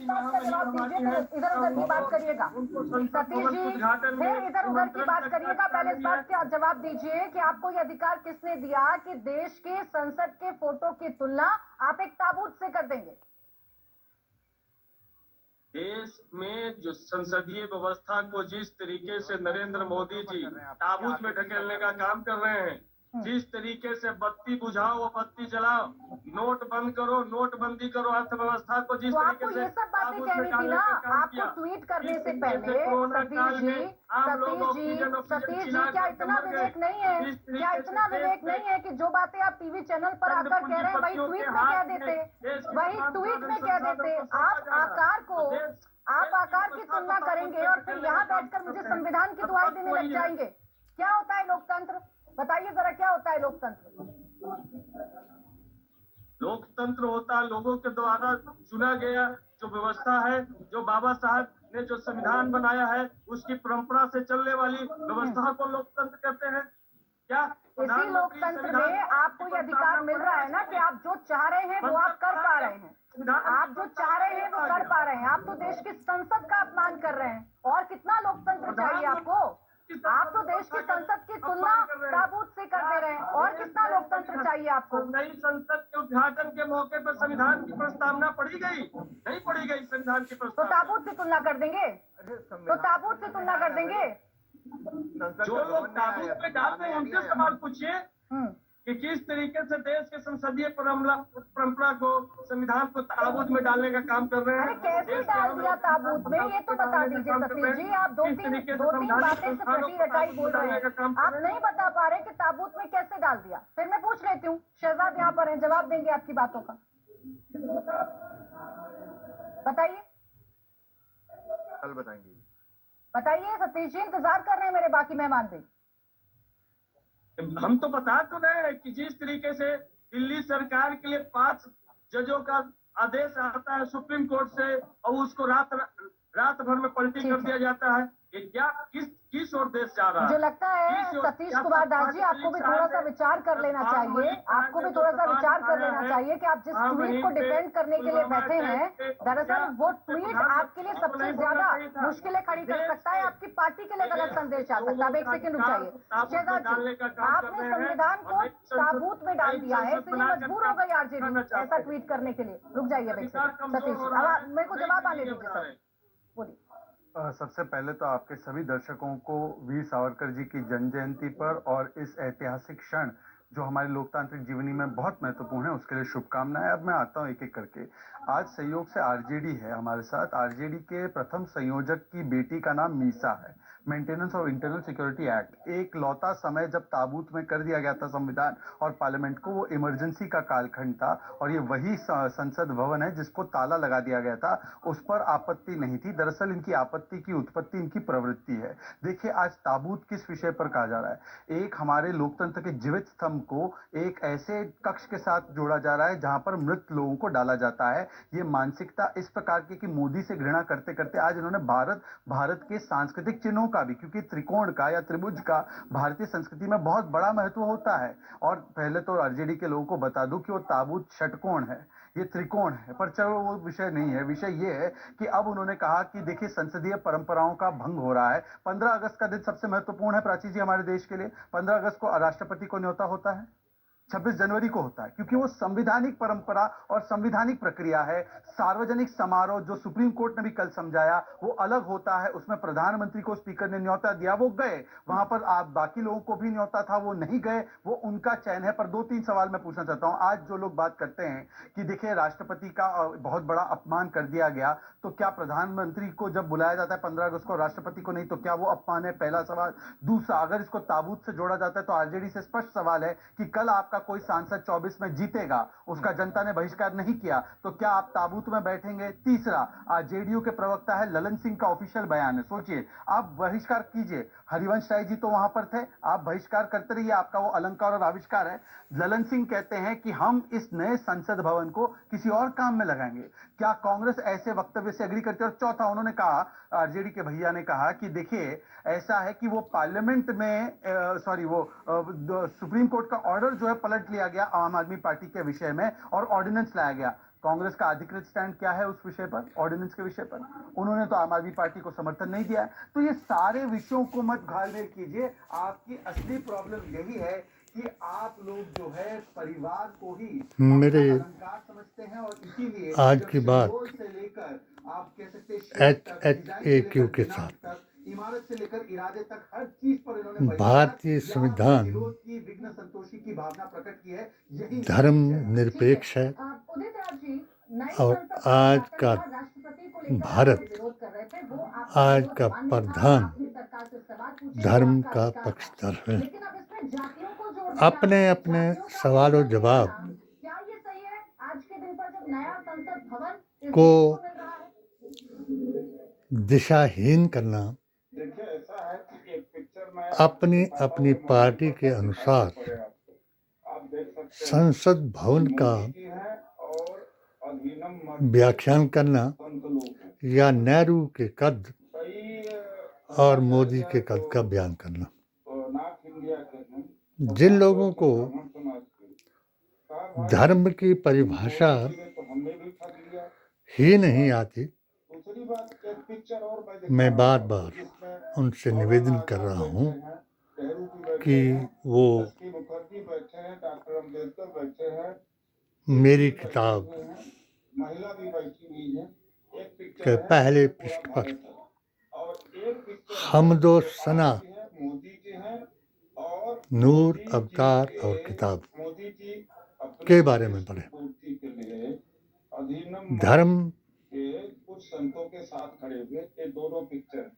इस बात का जवाब दीजिए, फिर इधर उधर की बात करिएगा। सतीश जी, फिर इधर उधर की बात करिएगा, पहले इस बात का जवाब दीजिए कि आपको ये अधिकार किसने दिया कि देश के संसद के फोटो की तुलना आप एक ताबूत से कर देंगे? देश में जो संसदीय व्यवस्था को जिस तरीके से नरेंद्र मोदी जी ताबूत में ढकेलने का काम कर रहे हैं, जिस तरीके से बत्ती बुझाओ वो बत्ती जलाओ, नोट बंद करो, नोटबंदी करो, अर्थव्यवस्था को जिस तो तरीके आपको से ये सब बातें कहनी थी ना, आपको ट्वीट करने से पहले। सतीश जी, सतीश जी, क्या इतना विवेक नहीं है? क्या इतना विवेक नहीं है कि जो बातें आप टीवी चैनल पर आकर कह रहे हैं वही ट्वीट में कह देते, वही ट्वीट में कह देते? आप आकार की तुलना करेंगे और फिर यहाँ बैठकर मुझे संविधान की दुहाई देने लग जाएंगे। क्या होता है लोकतंत्र? बताइए जरा, क्या होता है लोकतंत्र? लोकतंत्र होता है लोगों के द्वारा चुना गया जो व्यवस्था है, जो बाबा साहब ने जो संविधान बनाया है उसकी परंपरा से चलने वाली व्यवस्था को लोकतंत्र कहते हैं। क्या इसी लोकतंत्र में आपको ये अधिकार मिल रहा है ना कि आप जो चाह रहे हैं वो आप कर पा रहे हैं, आप जो चाह रहे हैं वो कर पा रहे हैं। आप तो देश की संसद का अपमान कर रहे हैं। और कितना लोकतंत्र चाहिए आपको? आप तो देश की संसद की तुलना ताबूत से कर दे रहे हैं। और कितना लोकतंत्र चाहिए आपको? नई संसद के उद्घाटन के मौके पर संविधान की प्रस्तावना पढ़ी गई, नहीं पढ़ी गई संविधान की तो प्रस्तावना। ताबूत से तुलना कर देंगे, तो ताबूत से तुलना कर देंगे। जो लोग ताबूत में डालते हैं उनसे सवाल पूछिए कि किस तरीके से देश के संसदीय परंपरा को, संविधान को ताबूत में डालने का काम कर रहे हैं। अरे कैसे डाल दिया ताबूत में, ये तो बता दीजिए सतीश जी। आप दो तीन बातें सिर्फ रटी रटाई बोल रहे हैं, आप नहीं बता पा रहे कि ताबूत में कैसे डाल दिया। फिर मैं पूछ लेती हूँ, शहजाद यहाँ पर हैं, जवाब देंगे आपकी बातों का। बताइए, कल बताएंगे। बताइए सतीश जी, इंतजार कर रहे हैं मेरे बाकी मेहमान भी। हम तो बता तो रहे हैं कि जिस तरीके से दिल्ली सरकार के लिए 5 जजों का आदेश आता है सुप्रीम कोर्ट से और उसको रात भर में पलटी कर दिया जाता है, ये क्या किस ओर देश जा रहा है? मुझे लगता है सतीश कुमार दास जी, आपको भी थोड़ा सा विचार कर लेना चाहिए। आपको भी थोड़ा सा विचार कर लेना चाहिए कि आप जिस ट्वीट को डिफेंड करने के लिए बैठे हैं, दरअसल वो ट्वीट आपके लिए सबसे ज्यादा मुश्किलें खड़ी कर सकता है, आपकी पार्टी के लिए गलत संदेश आ सकता है। अब एक सेकंड रुक जाइए शहजाद जी, आपने संविधान को ताबूत में डाल दिया है, इसलिए मजबूर हो गई आरजेडी ऐसा ट्वीट करने के लिए। रुक जाइए अब एक सेकंड सतीश जी, अब मेरे को जवाब आने दीजिए सर, बोलिए। सबसे पहले तो आपके सभी दर्शकों को वीर सावरकर जी की जन्म जयंती पर और इस ऐतिहासिक क्षण जो हमारी लोकतांत्रिक जीवनी में बहुत महत्वपूर्ण है उसके लिए शुभकामनाएं। अब मैं आता हूं एक एक करके। आज संयोग से आरजेडी है हमारे साथ। आरजेडी के प्रथम संयोजक की बेटी का नाम मीसा है। Maintenance of internal security act, एक लौता समय जब ताबूत में कर दिया गया था संविधान और पार्लियामेंट को, वो इमरजेंसी का कालखंड था और ये वही संसद भवन है जिसको ताला लगा दिया गया था। उस पर आपत्ति नहीं थी। दरअसल इनकी आपत्ति की उत्पत्ति इनकी प्रवृत्ति है। देखिए आज ताबूत किस विषय पर कहा जा रहा है। एक हमारे लोकतंत्र के जीवित स्तंभ को एक ऐसे कक्ष के साथ जोड़ा जा रहा है जहां पर मृत लोगों को डाला जाता है। ये मानसिकता इस प्रकार की कि मोदी से घृणा करते करते आज इन्होंने भारत के सांस्कृतिक चिन्हों का भी, क्योंकि त्रिकोण का या त्रिभुज का भारतीय संस्कृति में बहुत बड़ा महत्व होता है। और पहले तो आरजेडी के लोगों को बता दूं कि वो ताबूत षटकोण है, ये त्रिकोण है, पर चलो वो विषय नहीं है। विषय ये है कि अब उन्होंने कहा कि देखिए संसदीय परंपराओं का भंग हो रहा है। 15 अगस्त का दिन सबसे महत्वपूर्ण है प्राची जी हमारे देश के लिए। 15 अगस्त को राष्ट्रपति को न्योता होता है, 26 जनवरी को होता है, क्योंकि वो संविधानिक परंपरा और संविधानिक प्रक्रिया है। सार्वजनिक समारोह जो सुप्रीम कोर्ट ने भी कल समझाया वो अलग होता है। उसमें प्रधानमंत्री को स्पीकर ने न्योता दिया, वो गए, वहां पर आप बाकी लोगों को भी न्योता था, वो नहीं गए, वो उनका चयन है। पर 2-3 सवाल मैं पूछना चाहता हूं। आज जो लोग बात करते हैं कि देखिए राष्ट्रपति का बहुत बड़ा अपमान कर दिया गया, तो क्या प्रधानमंत्री को जब बुलाया जाता है 15 अगस्त को, राष्ट्रपति को नहीं, तो क्या वो अपमान है? पहला सवाल। दूसरा, अगर इसको ताबूत से जोड़ा जाता है तो आरजेडी से स्पष्ट सवाल है कि कल आपका कोई सांसद 24 में जीतेगा, उसका जनता ने बहिष्कार नहीं किया, तो क्या आप ताबूत में बैठेंगे? तीसरा, जेडीयू के प्रवक्ता है ललन सिंह का ऑफिशियल बयान है, सोचिए, आप बहिष्कार कीजिए, हरिवंश राय जी तो वहां पर थे, आप बहिष्कार करते रहिए, आपका वो अलंकार और आविष्कार है। ललन सिंह कहते हैं कि हम इस नए संसद भवन को किसी और काम में लगाएंगे। क्या कांग्रेस ऐसे वक्तव्य से एग्री करती है? और चौथा, उन्होंने कहा, आरजेडी के भैया ने कहा कि देखिए ऐसा है कि वो पार्लियामेंट में सुप्रीम कोर्ट का ऑर्डर जो है पलट लिया गया आम आदमी पार्टी के विषय में और ऑर्डिनेंस लाया गया। कांग्रेस का अधिकृत स्टैंड क्या है उस विषय पर, ऑर्डिनेंस के विषय पर? उन्होंने तो आम आदमी पार्टी को समर्थन नहीं दिया। तो ये सारे विषयों को मत घालमेल कीजिए। आपकी असली प्रॉब्लम यही है कि आप लोग जो है परिवार को ही मेरे अलंकार समझते हैं, और इसीलिए आज की बात से लेकर आप कह सकते HHAQ के साथ इमारत से लेकर इरादे तक हर चीज पर इन्होंने भारतीय संविधान की विघ्न संतोषी की भावना प्रकट की है। यही धर्म निरपेक्ष है और आज का भारत, आज का प्रधान धर्म का पक्षधर है। अपने अपने सवाल और जवाब को दिशाहीन करना अपनी अपनी पार्टी के अनुसार संसद भवन का व्याख्यान करना या नेहरू के कद और मोदी के कद का बयान करना। जिन लोगों को धर्म की परिभाषा ही नहीं आती, मैं बार बार उनसे निवेदन कर रहा हूँ कि वो मेरी किताब के पहले पृष्ठ पर हमदो सना, नूर, अवतार और किताब के बारे में पढ़े। धर्म कुछ संतों के साथ खड़े हुए ये दोनों पिक्चर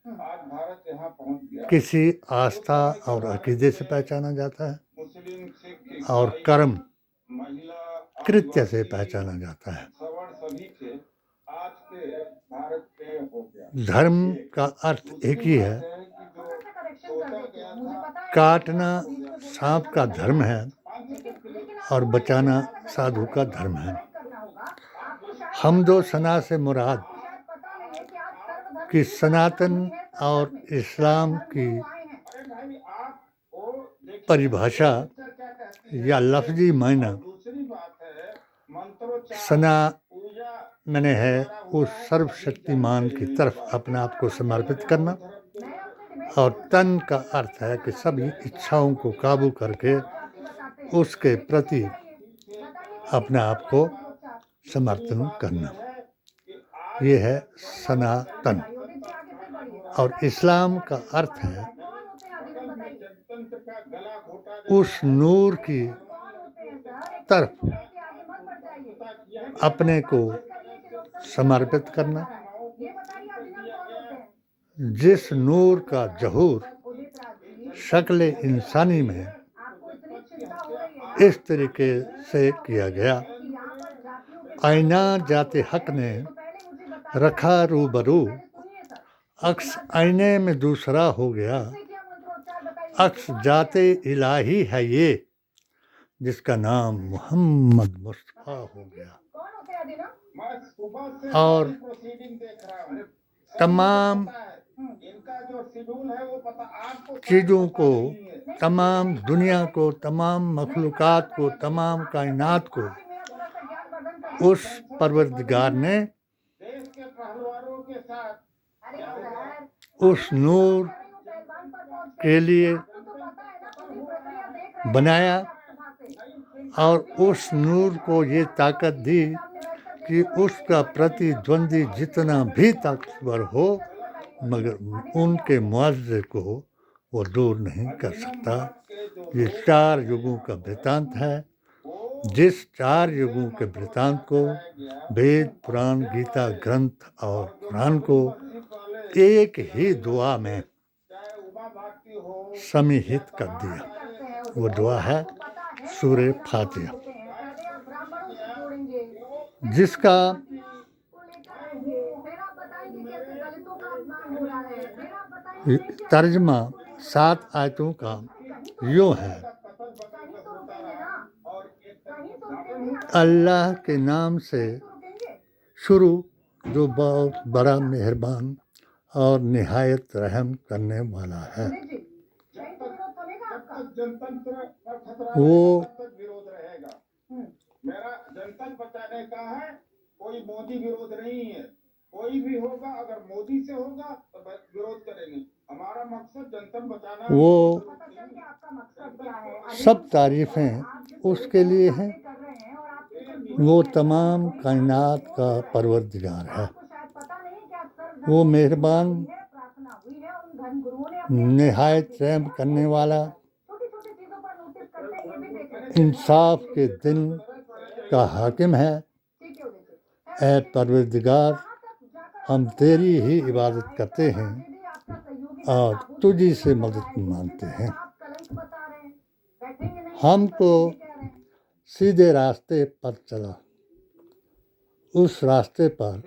आज भारत यहाँ पहुँच गया। किसी आस्था और अकीदे से पहचाना जाता है मुस्लिम, सिख, और कर्म महिला, कृत्य से पहचाना जाता है। सभी के आज के भारत पे हो गया। धर्म का अर्थ एक ही है, काटना सांप का धर्म है और बचाना साधु का धर्म है। हमदो सना से मुराद कि सनातन और इस्लाम की परिभाषा या लफ्जी मायना सना मैंने है उस सर्वशक्तिमान की तरफ अपने आप को समर्पित करना, और तन का अर्थ है कि सभी इच्छाओं को काबू करके उसके प्रति अपने आप को समर्थन करना। ये है सनातन। और इस्लाम का अर्थ है उस नूर की तरफ अपने को समर्पित करना जिस नूर का ज़हूर शक्ल इंसानी में इस तरीके से किया गया। आईना जाते हक ने रखा रूबरू, अक्स आईने में दूसरा हो गया। अक्स जाते इलाही है ये, जिसका नाम मोहम्मद मुस्तफ़ा हो गया। और तमाम चीज़ों को, तमाम दुनिया को, तमाम मखलूक़ात को, तमाम कायनात को उस परवरदिगार ने उस नूर के लिए बनाया और उस नूर को ये ताकत दी कि उसका प्रतिद्वंदी जितना भी ताकतवर हो मगर उनके मुआवजे को वो दूर नहीं कर सकता। ये 4 युगों का वृत्तांत है। जिस 4 युगों के वृत्तांत को वेद, पुराण, गीता ग्रंथ और कुरान को एक ही दुआ में समिहित कर दिया, वो दुआ है सूरे फातिहा, जिसका तर्जमा 7 आयतों का यूँ है: अल्लाह के नाम से शुरू जो बहुत बड़ा मेहरबान और निहायत रहम करने वाला है। वो मेरा जनता बचाने का है, कोई मोदी विरोध नहीं है। कोई भी होगा, अगर मोदी से होगा तो विरोध करेंगे। हमारा मकसद जनता बचाना है। वो पता चल गया आपका मकसद क्या है। सब तारीफें उसके लिए हैं। कर रहे हैं और आपकी वो तमाम कायनात का परवरदिगार है। आपको शायद पता नहीं कि आप सर वो मेहरबान, प्रार्थना हुई है, उन धन गुरुओं ने अपने निहायत रहम करने वाला, छोटी छोटी चीजों पर नोटिस करते हैं, ये भी देख लेते हैं। इंसाफ के दिन का हाकिम है। ठीक है उदय जी। ऐ परवरदिगार, हम तेरी ही इबादत करते हैं आपका सहयोगी और तुझी से मदद मांगते हैं। आप कलंक बता रहे हैं, बैठेंगे नहीं, हमको कह रहे हैं। सीधे रास्ते पर चला, उस रास्ते पर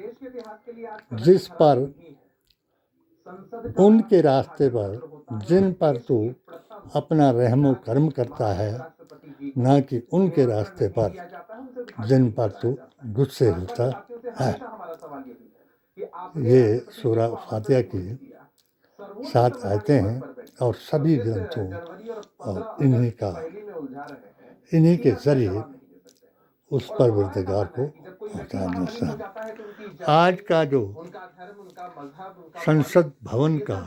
जिस पर उनके रास्ते पर जिन पर तू अपना रहमो करम करता है, ना कि उनके रास्ते पर जिन पर तू गुस्से होता है। ये सूरा फातिहा की 7 आयतें हैं और सभी ग्रंथों और इन्हीं के जरिए उस परवरदिगार को पहुँचाने से। आज का जो संसद भवन का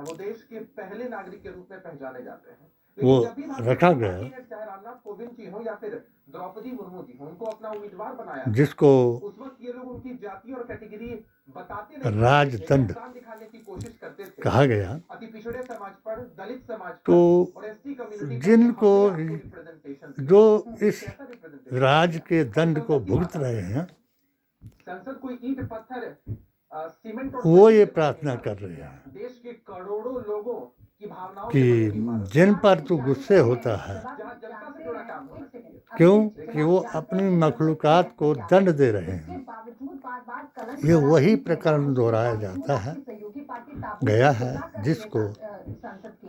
वो देश के पहले नागरिक के रूप में पहचाने जाते हैं। वो रखा गया, चाहे रामनाथ कोविंद जी हो या फिर द्रौपदी मुर्मू जी हो, उनको अपना उम्मीदवार बनाया। जिसको उस वक्त ये लोग उनकी जाति और कैटेगरी बताते नहीं, राजदंड दिखाने की कोशिश करते थे। कहा गया, अति पिछड़े समाज पर, दलित समाज पर तो और एसटी कम्युनिटी जिनको जो इस राज के दंड को भुगत रहे हैं, संसद कोई ईंट पत्थर सीमेंट और वो ये प्रार्थना कर रहे हैं देश के करोड़ों लोगों की भावनाओं कि जिन पर तू गुस्से होता है, जनता से जुड़ा काम होना चाहिए। क्यों कि वो अपनी मखलूकात को दंड दे रहे हैं। ये वही प्रकरण दोहराया जाता है गया है जिसको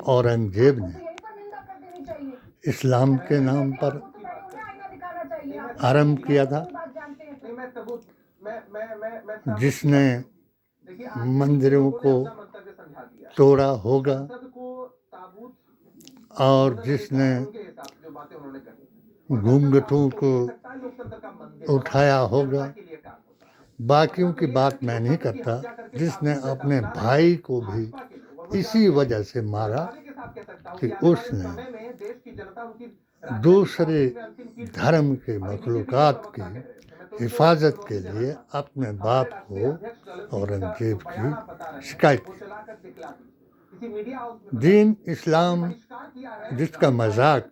औरंगजेब ने इस्लाम के नाम पर आरंभ किया था, जिसने मंदिरों को तोड़ा होगा और जिसने घूंघटों को उठाया होगा। बाकियों की बात मैं नहीं करता, जिसने अपने भाई को भी इसी वजह से मारा कि उसने दूसरे धर्म के मखलूकात की हिफाजत के लिए अपने बाप को औरंगजेब की शिकायत की। दीन इस्लाम जिसका मजाक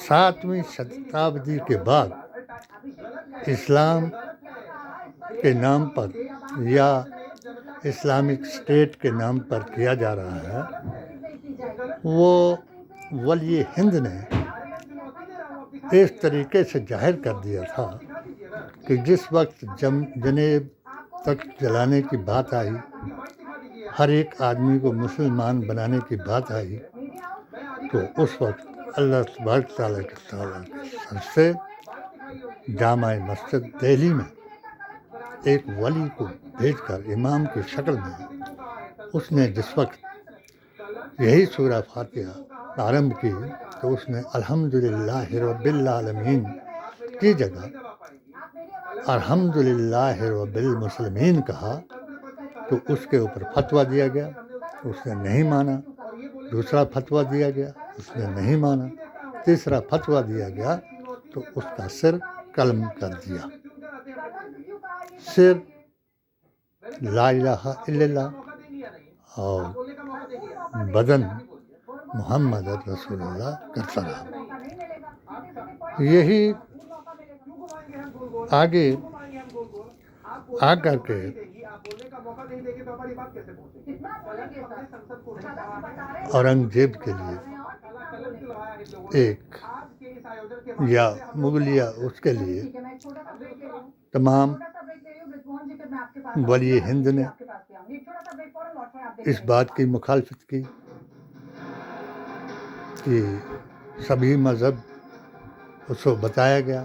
7वीं शताब्दी के बाद इस्लाम के नाम पर या इस्लामिक स्टेट के नाम पर किया जा रहा है, वो वली हिंद ने इस तरीके से जाहिर कर दिया था कि जिस वक्त जनेब तक जलाने की बात आई, हर एक आदमी को मुसलमान बनाने की बात आई, तो उस वक्त अल्लाह तबारक तआला के सर से जामा मस्जिद दिल्ली में एक वली को भेजकर इमाम की शक्ल में उसने जिस वक्त यही सूरा फातिहा आरंभ की, तो उसने अल्हम्दुलिल्लाहि रब्बिल आलमीन की जगह अल्हम्दुलिल्लाहि रब्बिल मुस्लिमीन कहा, तो उसके ऊपर फतवा दिया गया, उसने नहीं माना। दूसरा फतवा दिया गया, उसने नहीं माना। तीसरा फतवा दिया गया तो उसका सिर कलम कर दिया। सिर ला इलाहा इल्लल्लाह और बदन मोहम्मद रसूलुल्लाह करता रहा। यही आगे आकर के औरंगजेब के लिए एक या मुगलिया उसके लिए तमाम वली हिंद ने इस बात की मुखालफत की कि सभी मज़हब उसको बताया गया,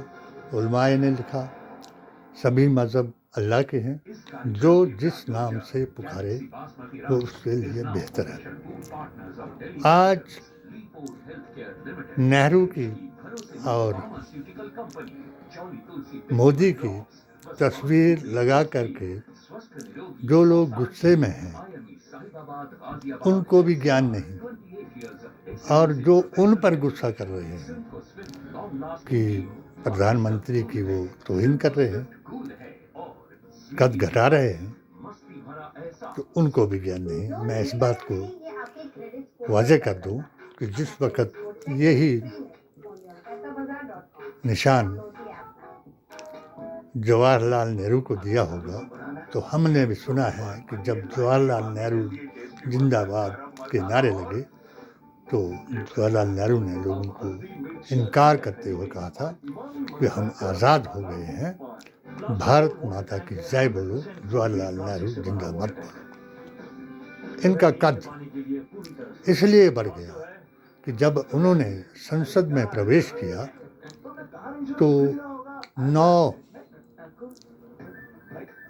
उलमाए ने लिखा सभी मज़हब अल्लाह के हैं, जो जिस नाम से पुकारे वो उसके लिए बेहतर है। आज नेहरू की और मोदी की तस्वीर लगा करके जो लोग गुस्से में हैं उनको भी ज्ञान नहीं, और जो उन पर गुस्सा कर रहे हैं कि प्रधानमंत्री की वो तौहीन कर रहे हैं, कद घटा रहे हैं, तो उनको भी ज्ञान नहीं। मैं इस बात को वाज़ेह कर दूं कि जिस वक्त यही निशान जवाहरलाल नेहरू को दिया होगा, तो हमने भी सुना है कि जब जवाहरलाल नेहरू जिंदाबाद के नारे लगे तो जवाहरलाल नेहरू ने लोगों को इनकार करते हुए कहा था कि हम आज़ाद हो गए हैं, भारत माता की जय बोलो, जवाहरलाल नेहरू जिंदाबाद बोलो। इनका कद इसलिए बढ़ गया कि जब उन्होंने संसद में प्रवेश किया तो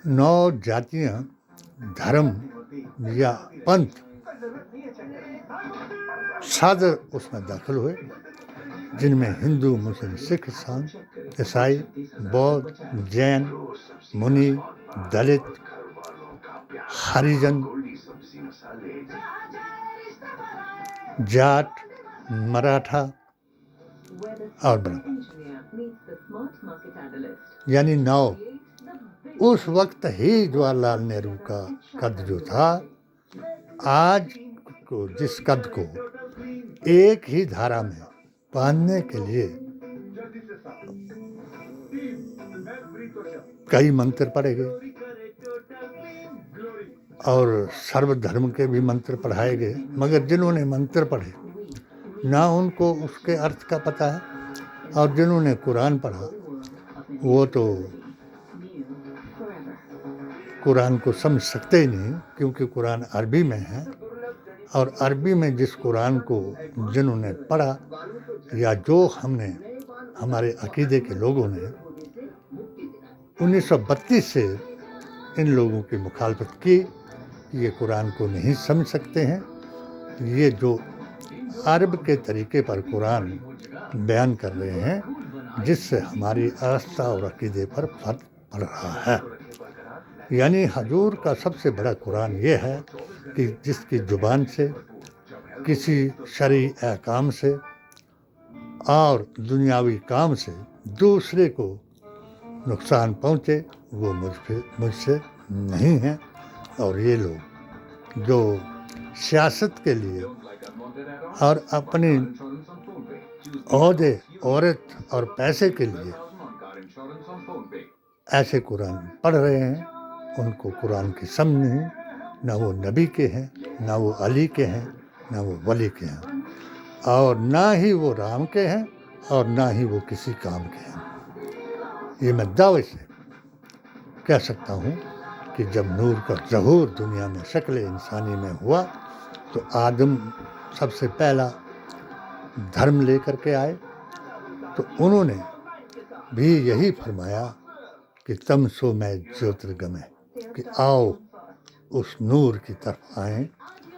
नौ जातियां, धर्म या पंथ सादर उसमें दाखिल हुए, जिनमें हिंदू, मुस्लिम, सिख, ईसाई, बौद्ध, जैन, मुनि, दलित, हरिजन, जाट, मराठा और ब्राह्मण, यानी 9। उस वक्त ही जवाहरलाल नेहरू का कद जो था, आज को जिस कद को एक ही धारा में बांधने के लिए कई मंत्र पढ़े गए और सर्वधर्म के भी मंत्र पढ़ाए गए, मगर जिन्होंने मंत्र पढ़े ना उनको उसके अर्थ का पता है, और जिन्होंने कुरान पढ़ा वो तो कुरान को समझ सकते ही नहीं, क्योंकि कुरान अरबी में है, और अरबी में जिस कुरान को जिन्होंने पढ़ा या जो हमने हमारे अकीदे के लोगों ने 1932 से इन लोगों की मुखालफत की, ये कुरान को नहीं समझ सकते हैं, ये जो अरब के तरीके पर कुरान बयान कर रहे हैं, जिससे हमारी आस्था और अकीदे पर फर्क पड़ रहा है। यानी हजूर का सबसे बड़ा कुरान ये है कि जिसकी ज़ुबान से किसी शरई अहकाम से और दुनियावी काम से दूसरे को नुकसान पहुँचे, वो मुझसे नहीं है। और ये लोग जो सियासत के लिए और अपनी ओहदे, औरत और पैसे के लिए ऐसे कुरान पढ़ रहे हैं, उनको कुरान की समझ नहीं, ना वो नबी के हैं, ना वो अली के हैं, ना वो वली के हैं, और ना ही वो राम के हैं, और ना ही वो किसी काम के हैं। ये मैं दावे से कह सकता हूँ कि जब नूर का ज़हूर दुनिया में शक्ल इंसानी में हुआ तो आदम सबसे पहला धर्म लेकर के आए, तो उन्होंने भी यही फरमाया कि तमसो में ज्योतिर्गमय, कि आओ उस नूर की तरफ आएं।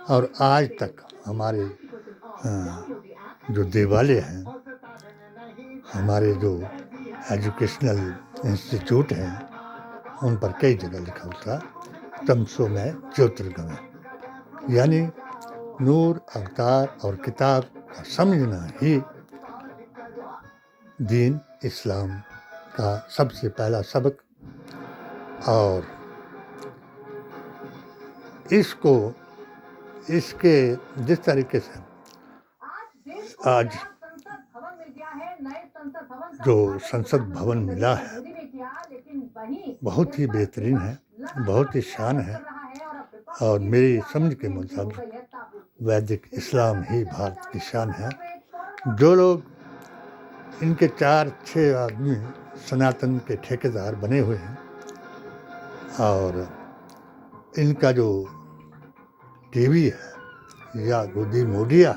और आज तक हमारे जो देवालय हैं, हमारे जो एजुकेशनल इंस्टीट्यूट हैं, उन पर कई जगह लिखा होता तमसो में ज्योतिर्गमय, यानी नूर, अवतार और किताब का समझना ही दीन इस्लाम का सबसे पहला सबक। और इसको इसके जिस तरीके से आज जो संसद भवन मिला है बहुत ही बेहतरीन है, बहुत ही शान है, और मेरी समझ के मुताबिक वैदिक इस्लाम ही भारत की शान है। जो लोग इनके 4-6 आदमी सनातन के ठेकेदार बने हुए हैं, और इनका जो टीवी है या गोदी मीडिया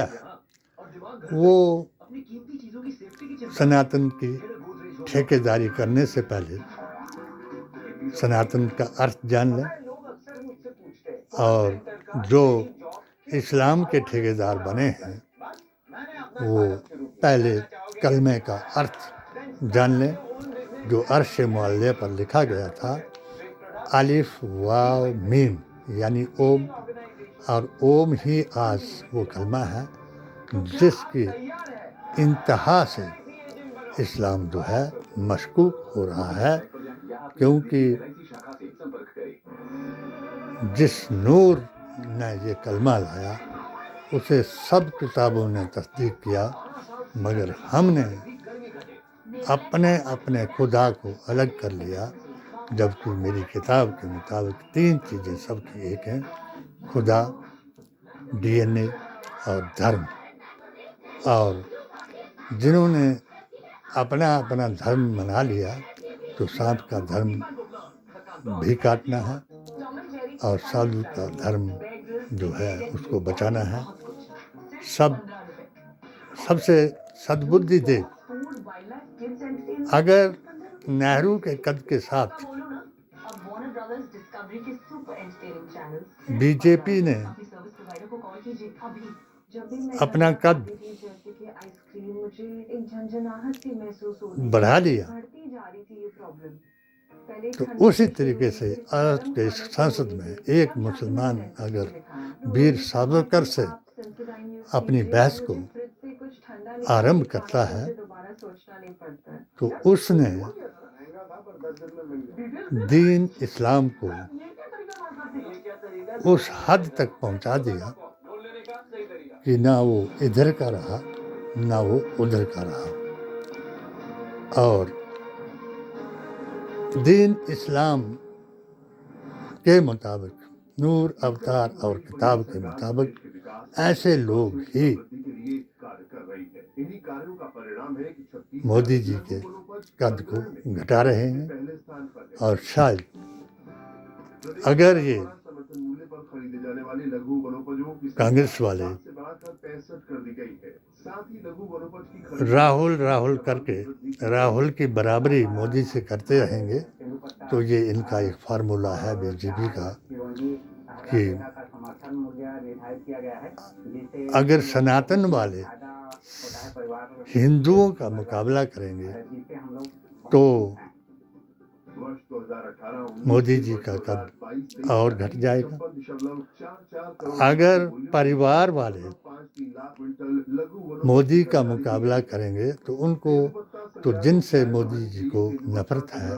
है, वो सनातन की ठेकेदारी करने से पहले सनातन का अर्थ जान लें, और जो इस्लाम के ठेकेदार बने हैं वो पहले कलमे का अर्थ जान लें, जो अर्श मुअल्ले पर लिखा गया था, अलिफ वाव मीम यानी ओम, और ओम ही आज वो कलमा है जिसकी इंतहा से इस्लाम जो है मशकूक हो रहा है, क्योंकि जिस नूर ने ये कलमा लाया उसे सब किताबों ने तस्दीक किया, मगर हमने अपने अपने खुदा को अलग कर लिया, जबकि मेरी किताब के मुताबिक 3 चीज़ें सबकी एक हैं, खुदा, DNA और धर्म। और जिन्होंने अपना अपना धर्म बना लिया तो सांप का धर्म भी काटना है और साधु का धर्म जो है उसको बचाना है। सबसे सद्बुद्धि दे। अगर नेहरू के कद के साथ बीजेपी ने अपना कद बढ़ा लिया तो उसी तरीके से आज के संसद में एक मुसलमान अगर वीर सावरकर से अपनी बहस को आरंभ करता है तो उसने दीन इस्लाम को उस हद तक पहुंचा दिया कि ना वो इधर का रहा ना वो उधर का रहा। और दीन इस्लाम के मुताबिक, नूर अवतार और किताब के मुताबिक ऐसे लोग ही मोदी जी के कद को घटा रहे हैं। और शायद अगर ये कांग्रेस वाले राहुल करके राहुल की बराबरी मोदी से करते रहेंगे तो ये इनका एक फार्मूला है बीजेपी का कि अगर सनातन वाले हिंदुओं का मुकाबला करेंगे तो मोदी जी का कद और घट जाएगा। अगर परिवार वाले मोदी का मुकाबला करेंगे तो उनको, तो जिनसे मोदी जी को नफरत है,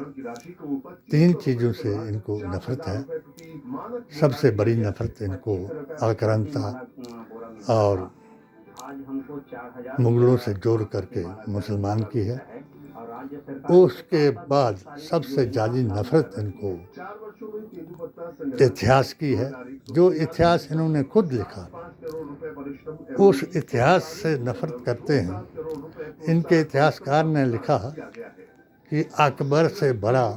3 चीज़ों से इनको नफरत है। सबसे बड़ी नफरत इनको आक्रांता और मुगलों से जोड़ करके मुसलमान की है। उसके बाद सबसे ज़्यादा नफरत इनको इतिहास की है, जो इतिहास इन्होंने खुद लिखा। उस इतिहास से नफरत करते हैं। इनके इतिहासकार ने लिखा कि अकबर से बड़ा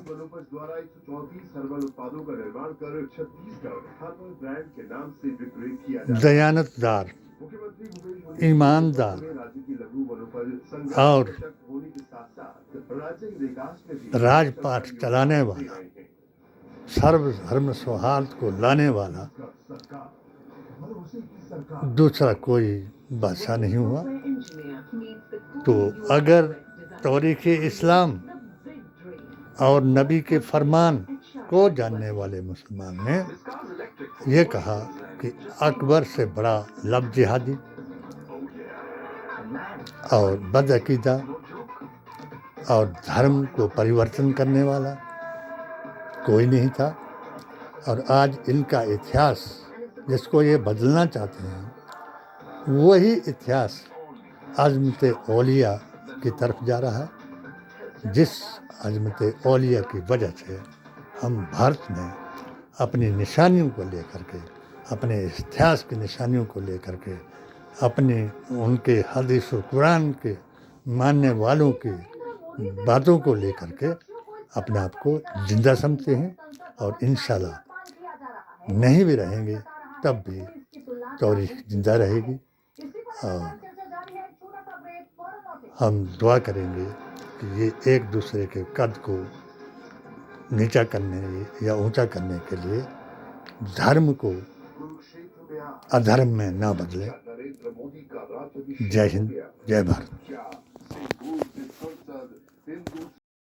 दयानतदार, ईमानदार और राजपाट चलाने वाला, सर्वधर्म सौहार्द को लाने वाला दूसरा कोई बादशाह नहीं हुआ। तो अगर तारीख़ इस्लाम और नबी के फरमान को जानने वाले मुसलमान ने ये कहा कि अकबर से बड़ा लब जिहादी और बदअकीदा और धर्म को परिवर्तन करने वाला कोई नहीं था। और आज इनका इतिहास जिसको ये बदलना चाहते हैं वही इतिहास अज़मत औलिया की तरफ जा रहा है, जिस अज़मत औलिया की वजह से हम भारत में अपनी निशानियों को लेकर के, अपने इतिहास की निशानियों को लेकर के, अपने उनके हदीस और कुरान के मानने वालों की बातों को लेकर के अपने आप को जिंदा समझते हैं। और इंशाल्लाह नहीं भी रहेंगे तब भी तारीख़ जिंदा रहेगी। और हम दुआ करेंगे कि ये एक दूसरे के कद को नीचा करने या ऊंचा करने के लिए धर्म को अधर्म में ना बदले। जय हिंद, जय भारत।